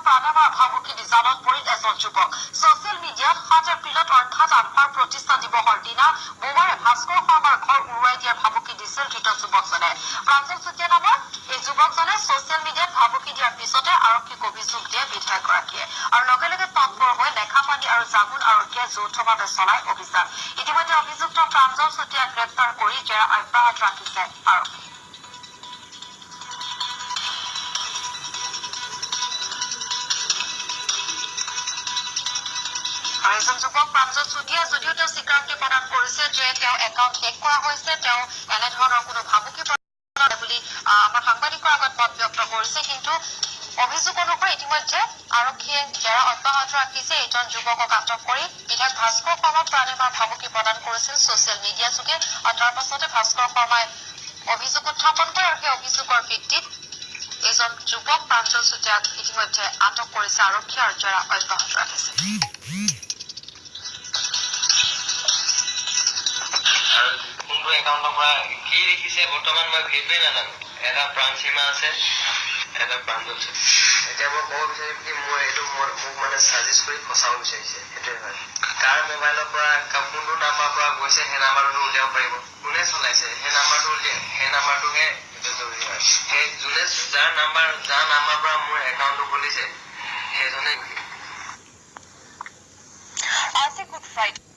প্ৰাণেমাৰ ভাবুকি দি জালত পৰিল এজন যুৱক ছচিয়েল মিডিয়াত 7 এপ্ৰিলত অৰ্থাৎ আম্পাৰ প্ৰতিষ্ঠা দিৱসৰ দিনা বোমাৰে ভাস্কৰ শৰ্মাৰ ঘৰ উৰুৱাই দিয়াৰ ভাবুকি দিছিল ধৃত যুৱকজনে প্ৰাঞ্জল চুতীয়া নামৰ এই যুৱকজনে ছচিয়েল মিডিয়াত ভাবুকি দিয়াৰ পিছতে আৰক্ষীক অভিযোগ দিয়ে বিধায়কগৰাকীয়ে আৰু লগে লগে তৎপৰ হৈ লেখাপানী আৰু জামুন আৰক্ষীয়ে যৌথভাৱে চলাই অভিযান ইতিমধ্যে অভিযুক্ত প্ৰাঞ্জল চুতীয়াক গ্ৰেপ্তাৰ কৰি জেৰা অব্যাহত ৰাখিছে আৰক্ষী এজন যুৱক প্ৰাঞ্জল চুতীয়া যদিও তেওঁ স্বীকাৰোক্তি প্ৰদান কৰিছে যে তেওঁ একাউণ্ট হেক কৰা হৈছে তেওঁ এনেধৰণৰ কোনো ভাবুকি বুলি আমাৰ সাংবাদিকৰ আগত মত ব্যক্ত কৰিছে কিন্তু অভিযোগ অনুসৰি ইতিমধ্যে আৰক্ষীয়ে জেৰা অব্যাহত ৰাখিছে এইজন যুৱকক আটক কৰি বিধায়ক ভাস্কৰ শৰ্মাক প্ৰাণেমাৰ ভাবুকি প্ৰদান কৰিছিল ছচিয়েল মিডিয়া যোগে আৰু তাৰ পাছতে ভাস্কৰ শৰ্মাই অভিযোগ উত্থাপন কৰে আৰু সেই অভিযোগৰ ভিত্তিত এইজন যুৱক প্ৰাঞ্জল চুতীয়াক ইতিমধ্যে আটক কৰিছে আৰক্ষীয়ে আৰু জেৰা অব্যাহত ৰাখিছে একাউণ্টৰ পৰা কি লিখিছে বৰ্তমান মই সেইটোৱে নাজানো এটা প্ৰাণসীমা আছে এটা প্ৰাঞ্জল এতিয়া মই ক'ব বিচাৰিম কি মই এইটো মোক মানে ছাজেষ্ট কৰি ফচাব বিচাৰিছে সেইটোৱে হয় কাৰ মোবাইলৰ পৰা কোনটো নাম্বাৰৰ পৰা গৈছে সেই নাম্বাৰটো উলিয়াব পাৰিব কোনে চলাইছে সেই নাম্বাৰটোহে জৰুৰী হয় সেই যোনে যাৰ নাম্বাৰৰ পৰা মোৰ একাউণ্টটো খুলিছে সেইজনে As a good fight.